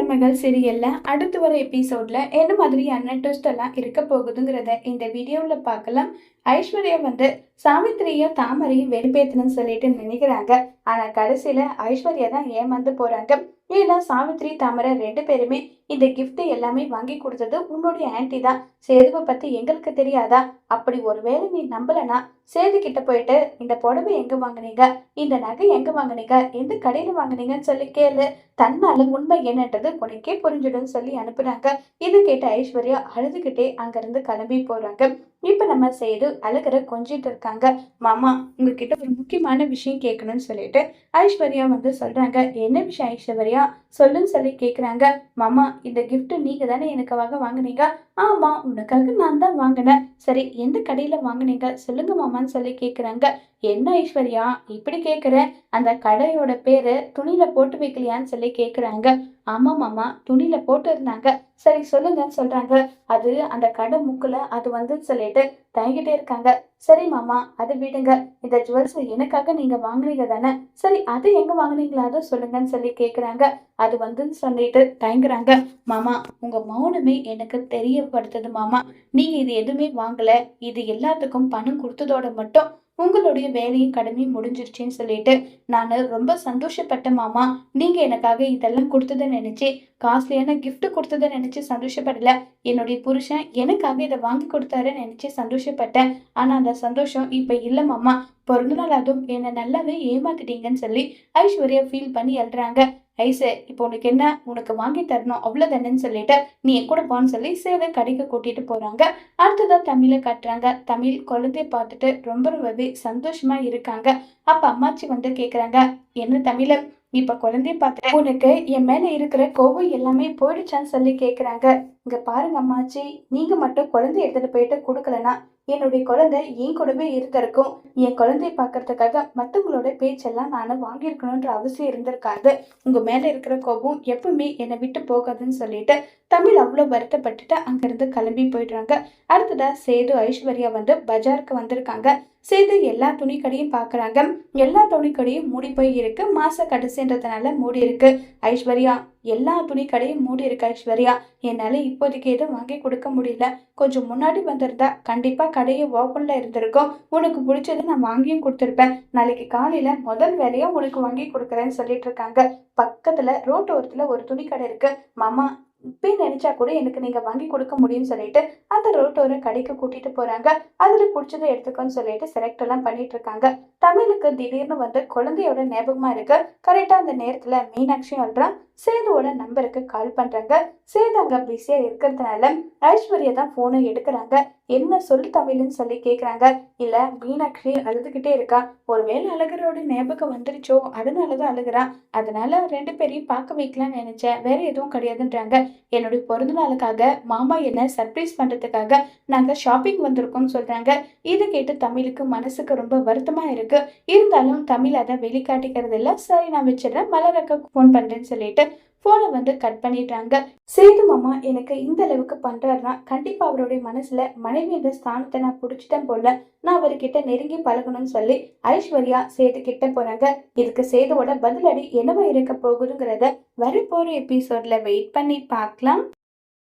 மருமகள் சீரியல்ல அடுத்து வர எபிசோட்ல என்ன மாதிரியான ட்விஸ்ட் எல்லாம் இருக்க போகுதுங்கிறத இந்த வீடியோல பார்க்கலாம். ஐஸ்வர்யா வந்து சாவித்திரியும் தாமரையும் வெறுப்பேத்தணும்னு சொல்லிட்டு நினைக்கிறாங்க. ஆனா கடைசியில ஐஸ்வர்யா தான் ஏமாந்து போறாங்க. ஏன்னா சாவித்திரி தாமரை ரெண்டு பேருமே இந்த கிஃப்ட் எல்லாமே வாங்கி கொடுத்தது உன்னுடைய ஆன்டி தான். சேதுவை பத்தி எங்களுக்கு தெரியாதா? அப்படி ஒருவேளை நீ நம்பலனா சேது கிட்ட போயிட்டு இந்த புடவை எங்க வாங்குனீங்க, இந்த நகை எங்க வாங்குனீங்க, எந்த கடையில வாங்குனீங்கன்னு சொல்லி கேளு. தன்னால உண்மை என்னன்றது உனக்கே புரிஞ்சிடும் சொல்லி அனுப்புறாங்க. இது கேட்ட ஐஸ்வர்யா அழுதுகிட்டே அங்கிருந்து கிளம்பி போறாங்க. இப்ப நம்ம சேது அழுகிற கொஞ்சிட்டு இருக்காங்க. மாமா, உங்ககிட்ட ஒரு முக்கியமான விஷயம் கேட்கணும்னு சொல்லிட்டு ஐஸ்வர்யா வந்து சொல்றாங்க. என்ன விஷயம் ஐஸ்வர்யா, சொல்லுன்னு சொல்லி கேக்குறாங்க. மாமா, இந்த கிஃப்ட் நீங்க தானே எனக்காக வாங்குனீங்க? ஆமா, உனக்காக நான் தான் வாங்கினேன். சரி, எந்த கடையில வாங்குனீங்க சொல்லுங்க மாமான்னு சொல்லி கேக்குறாங்க. என்ன ஐஸ்வர்யா இப்படி கேக்குற? அந்த கடையோட பேரு துணியில போட்டு வைக்கலையான்னு சொல்லி கேக்குறாங்க. ஆமா மாமா, துணியில போட்டு இருந்தாங்க. சரி சொல்லுங்கன்னு சொல்றாங்க. அது அந்த கடை முக்குல அது வந்து சொல்லிட்டு தயங்கிட்டே இருக்காங்க. சரி மாமா, அது விடுங்க. இந்த ஜுவல்ஸ் எனக்காக நீங்க வாங்குனீங்க தானே? சரி, அது எங்க வாங்குனீங்களா அதை சொல்லுங்கன்னு சொல்லி கேக்குறாங்க. அது வந்து சொல்லிட்டு தயங்குறாங்க. மாமா, உங்க மௌனமே எனக்கு தெரியப்படுத்துது மாமா. நீங்க இது எதுவுமே வாங்கல, இது எல்லாத்துக்கும் பணம் கொடுத்ததோட மட்டும் உங்களுடைய வேலையும் கடமையும் முடிஞ்சிருச்சுன்னு சொல்லிட்டு நான் ரொம்ப சந்தோஷப்பட்டேன் மாமா. நீங்க எனக்காக இதெல்லாம் கொடுத்ததை நினைச்சு, காஸ்ட்லியான கிஃப்ட் கொடுத்ததை நினைச்சு சந்தோஷப்படல. என்னுடைய புருஷன் எனக்காக இதை வாங்கி கொடுத்தாருன்னு நினைச்சு சந்தோஷப்பட்டேன். ஆனா அந்த சந்தோஷம் இப்ப இல்ல மாமா. பிறந்த நாள் அதுவும் என்னை நல்லாவே ஏமாத்திட்டீங்கன்னு சொல்லி ஐஸ்வர்யா ஃபீல் பண்ணி எழுறாங்க. ஐசு, இப்போ உனக்கு என்ன, உனக்கு வாங்கி தரணும் அவ்வளவுதானேன்னு சொல்லிட்டு நீ என் கூட போன்னு சொல்லி சேதை கடைக்கு கூட்டிட்டு போறாங்க. அடுத்ததான் தமிழை காட்டுறாங்க. தமிழ் குழந்தைய பார்த்துட்டு ரொம்பவே சந்தோஷமா இருக்காங்க. அப்ப அம்மாச்சி வந்து கேக்குறாங்க. என்ன தமிழ, இப்ப குழந்தைய பார்த்துட்டு உனக்கு என் மேல இருக்கிற கோவம் எல்லாமே போயிடுச்சான்னு சொல்லி கேக்குறாங்க. இங்க பாருங்க அம்மாச்சி, நீங்க மட்டும் குழந்தைய எடுத்துட்டு போயிட்டு கொடுக்கலனா என்னுடைய குழந்தை என் கூடவே இருந்திருக்கும். என் குழந்தைய பாக்குறதுக்காக மத்தவங்களோட பேச்செல்லாம் நானும் வாங்கியிருக்கணும்ன்ற அவசியம் இருந்திருக்காது. உங்க மேல இருக்கிற கோபம் எப்பவுமே என்னை விட்டு போகாதுன்னு சொல்லிட்டு தமிழ் அவ்வளவு வருத்தப்பட்டுட்டு அங்கிருந்து கிளம்பி போயிடுறாங்க. அடுத்ததா சேது ஐஸ்வர்யா வந்து பஜாருக்கு வந்திருக்காங்க. சேது எல்லா துணி கடையும் பாக்குறாங்க. எல்லா துணி கடையும் மூடி போய் இருக்கு. மாச கடைசின்றதுனால மூடி இருக்கு. ஐஸ்வர்யா, எல்லா துணி கடையும் மூடி இருக்கு ஐஸ்வர்யா. என்னால இப்போதைக்கு எதுவும் வாங்கி கொடுக்க முடியல. கொஞ்சம் முன்னாடி வந்திருந்தா கண்டிப்பா கடையை ஓப்பன்ல இருந்திருக்கும். உனக்கு பிடிச்சது நான் வாங்கியும் கொடுத்துருப்பேன். நாளைக்கு காலையில முதல் வேலையா உனக்கு வாங்கி கொடுக்குறேன்னு சொல்லிட்டு இருக்காங்க. பக்கத்துல ரோட்டோரத்துல ஒரு துணி கடை இருக்கு. மாமா, இப்பயே நினைச்சா கூட எனக்கு நீங்க வாங்கி கொடுக்க முடியும்னு சொல்லிட்டு அந்த ரோட்டோர கடைக்கு கூட்டிட்டு போறாங்க. அதுல பிடிச்சதை எடுத்துக்கோன்னு சொல்லிட்டு செலக்ட் எல்லாம் பண்ணிட்டு இருக்காங்க. தமிழுக்கு திடீர்னு வந்து குழந்தையோட ஞாபகமா இருக்கு. கரெக்டா அந்த நேரத்துல மீனாட்சியும் அல்றா சேதுவோட நம்பருக்கு கால் பண்றாங்க. சேது அங்க பிஸியா இருக்கிறதுனால ஐஸ்வர்யா தான் போனை எடுக்கிறாங்க. என்ன சொல்லு தமிழ்னு சொல்லி கேக்குறாங்க. இல்ல, மீனாட்சி அழுதுகிட்டே இருக்கா. ஒருவேளை அழுகிறோட ஞாபகம் வந்துருச்சோ, அதனாலதான் அழுகிறா. அதனால ரெண்டு பேரையும் பார்க்க வைக்கலாம்னு நினைச்சேன், வேற எதுவும் கிடையாதுன்றாங்க. என்னுடைய பிறந்த நாளுக்காக மாமா என்ன சர்ப்ரைஸ் பண்றதுக்காக நாங்க ஷாப்பிங் வந்திருக்கோம்னு சொல்றாங்க. இதை கேட்டு தமிழுக்கு மனசுக்கு ரொம்ப வருத்தமா இருக்கு. இருந்தாலும் தமிழ் அதை வெளிக்காட்டிக்கிறது இல்ல. சரி, நான் வச்சிடறேன், மலரக்க போன் பண்றேன்னு சொல்லிட்டு போனை வந்து கட் பண்ணிடுறாங்க. சேது மாமா எனக்கு இந்த அளவுக்கு பண்றாருன்னா கண்டிப்பா அவருடைய மனசுல மனைவி என்ற ஸ்தானத்தை நான் புடிச்சிட்டேன் போல. நான் அவர்கிட்ட நெருங்கி பழகணும்னு சொல்லி ஐஸ்வர்யா சேது கிட்ட போறாங்க. இதுக்கு சேதுவோட பதிலடி என்னவா இருக்க போகுதுங்கிறத வரப்போற எபிசோட்ல வெயிட் பண்ணி பார்க்கலாம்.